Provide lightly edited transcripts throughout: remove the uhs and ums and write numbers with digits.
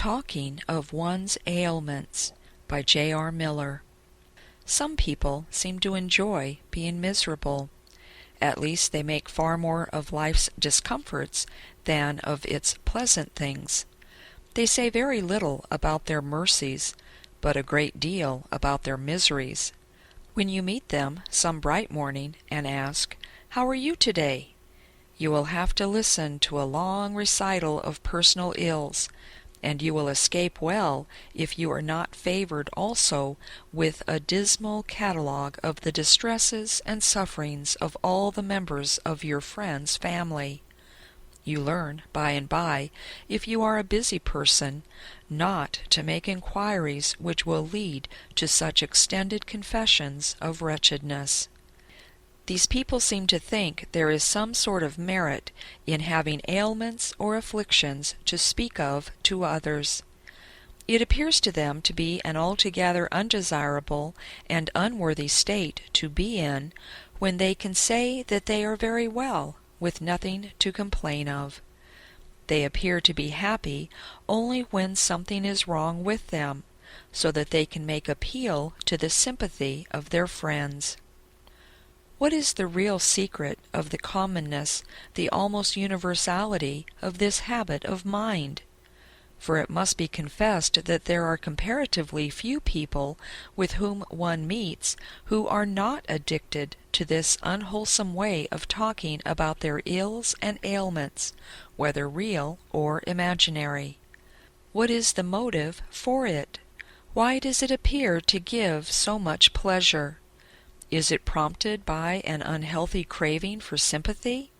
Talking of One's Ailments by J.R. Miller. Some people seem to enjoy being miserable. At least they make far more of life's discomforts than of its pleasant things. They say very little about their mercies, but a great deal about their miseries. When you meet them some bright morning and ask, "How are you today?" you will have to listen to a long recital of personal ills, and you will escape well if you are not favored also with a dismal catalogue of the distresses and sufferings of all the members of your friend's family. You learn by and by, if you are a busy person, not to make inquiries which will lead to such extended confessions of wretchedness. These people seem to think there is some sort of merit in having ailments or afflictions to speak of to others. It appears to them to be an altogether undesirable and unworthy state to be in when they can say that they are very well, with nothing to complain of. They appear to be happy only when something is wrong with them, so that they can make appeal to the sympathy of their friends. What is the real secret of the commonness, the almost universality of this habit of mind? For it must be confessed that there are comparatively few people with whom one meets who are not addicted to this unwholesome way of talking about their ills and ailments, whether real or imaginary. What is the motive for it? Why does it appear to give so much pleasure? Is it prompted by an unhealthy craving for sympathy?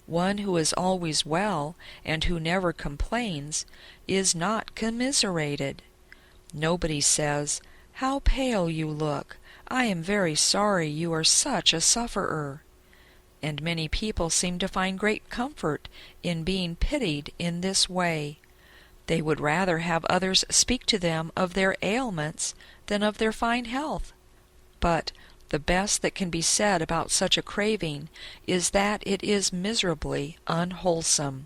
One who is always well, and who never complains, is not commiserated. Nobody says, "How pale you look! I am very sorry you are such a sufferer." And many people seem to find great comfort in being pitied in this way. They would rather have others speak to them of their ailments than of their fine health. But the best that can be said about such a craving is that it is miserably unwholesome.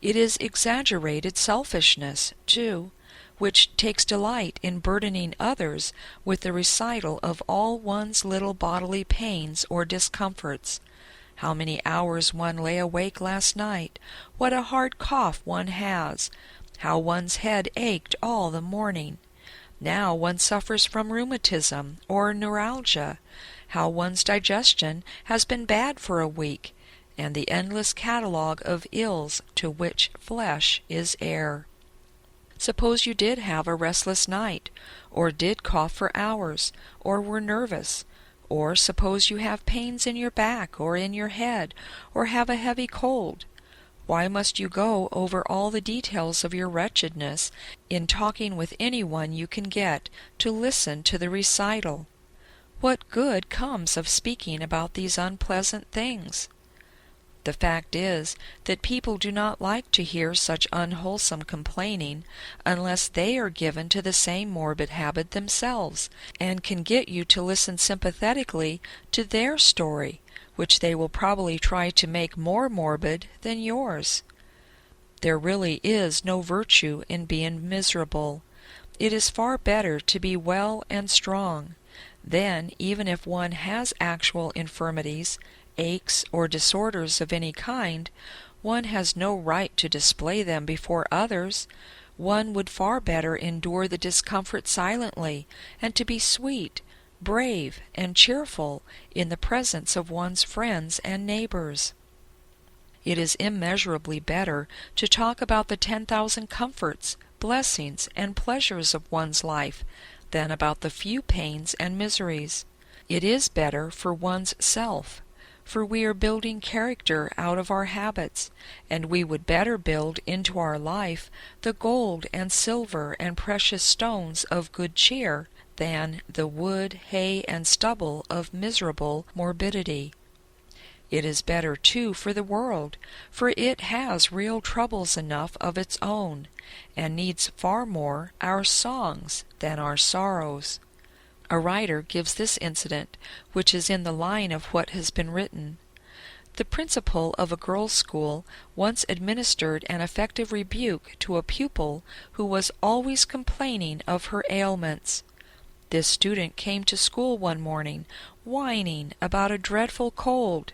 It is exaggerated selfishness, too, which takes delight in burdening others with the recital of all one's little bodily pains or discomforts. How many hours one lay awake last night, what a hard cough one has, how one's head ached all the morning. Now one suffers from rheumatism or neuralgia, how one's digestion has been bad for a week, and the endless catalogue of ills to which flesh is heir. Suppose you did have a restless night, or did cough for hours, or were nervous, or suppose you have pains in your back or in your head, or have a heavy cold. Why must you go over all the details of your wretchedness in talking with anyone you can get to listen to the recital? What good comes of speaking about these unpleasant things? The fact is that people do not like to hear such unwholesome complaining unless they are given to the same morbid habit themselves, and can get you to listen sympathetically to their story, which they will probably try to make more morbid than yours. There really is no virtue in being miserable. It is far better to be well and strong. Then, even if one has actual infirmities, aches, or disorders of any kind, one has no right to display them before others. One would far better endure the discomfort silently, and to be sweet, brave, and cheerful in the presence of one's friends and neighbors. It is immeasurably better to talk about the 10,000 comforts, blessings, and pleasures of one's life than about the few pains and miseries. It is better for one's self, for we are building character out of our habits, and we would better build into our life the gold and silver and precious stones of good cheer than the wood, hay, and stubble of miserable morbidity. It is better, too, for the world, for it has real troubles enough of its own, and needs far more our songs than our sorrows. A writer gives this incident, which is in the line of what has been written. The principal of a girls' school once administered an effective rebuke to a pupil who was always complaining of her ailments. This student came to school one morning, whining about a dreadful cold.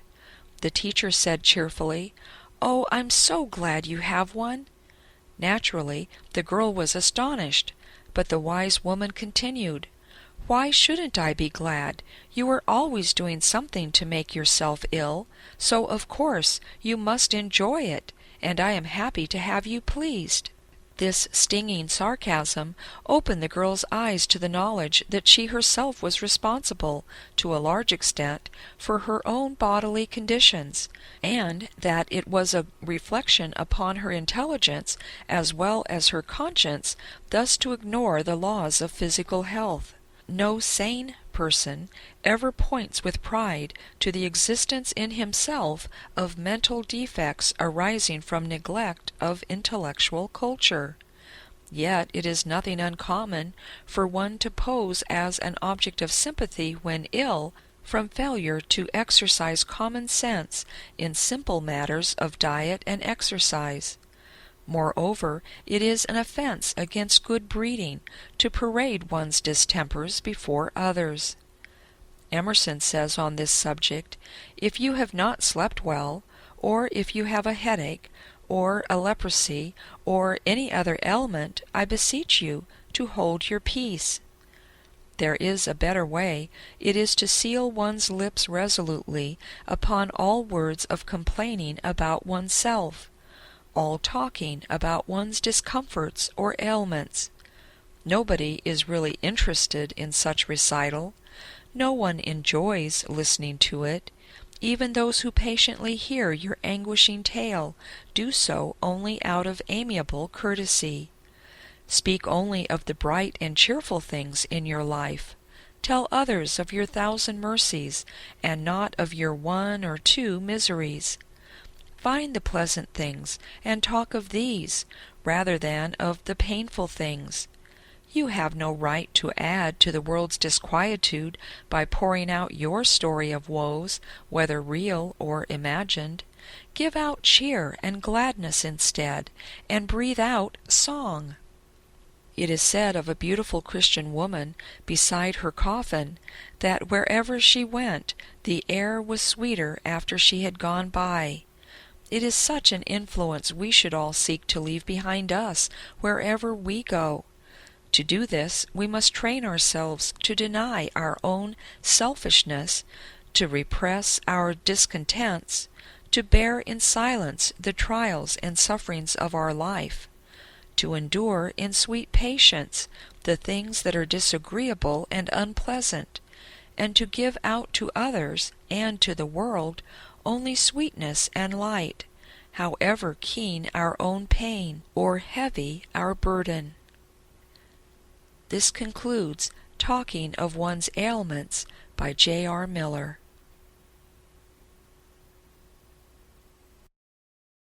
The teacher said cheerfully, "Oh, I'm so glad you have one." Naturally, the girl was astonished, but the wise woman continued, "Why shouldn't I be glad? You are always doing something to make yourself ill, so of course you must enjoy it, and I am happy to have you pleased." This stinging sarcasm opened the girl's eyes to the knowledge that she herself was responsible, to a large extent, for her own bodily conditions, and that it was a reflection upon her intelligence as well as her conscience thus to ignore the laws of physical health. No sane person ever points with pride to the existence in himself of mental defects arising from neglect of intellectual culture. Yet it is nothing uncommon for one to pose as an object of sympathy when ill, from failure to exercise common sense in simple matters of diet and exercise. Moreover, it is an offense against good breeding to parade one's distempers before others. Emerson says on this subject, "If you have not slept well, or if you have a headache, or a leprosy, or any other ailment, I beseech you to hold your peace." There is a better way. It is to seal one's lips resolutely upon all words of complaining about oneself, all talking about one's discomforts or ailments. Nobody is really interested in such recital. No one enjoys listening to it. Even those who patiently hear your anguishing tale do so only out of amiable courtesy. Speak only of the bright and cheerful things in your life. Tell others of your 1,000 mercies, and not of your 1 or 2 miseries. Find the pleasant things, and talk of these, rather than of the painful things. You have no right to add to the world's disquietude by pouring out your story of woes, whether real or imagined. Give out cheer and gladness instead, and breathe out song. It is said of a beautiful Christian woman beside her coffin that wherever she went, the air was sweeter after she had gone by. It is such an influence we should all seek to leave behind us wherever we go. To do this, we must train ourselves to deny our own selfishness, to repress our discontents, to bear in silence the trials and sufferings of our life, to endure in sweet patience the things that are disagreeable and unpleasant, and to give out to others and to the world only sweetness and light, however keen our own pain or heavy our burden. This concludes Talking of One's Ailments by J.R. Miller.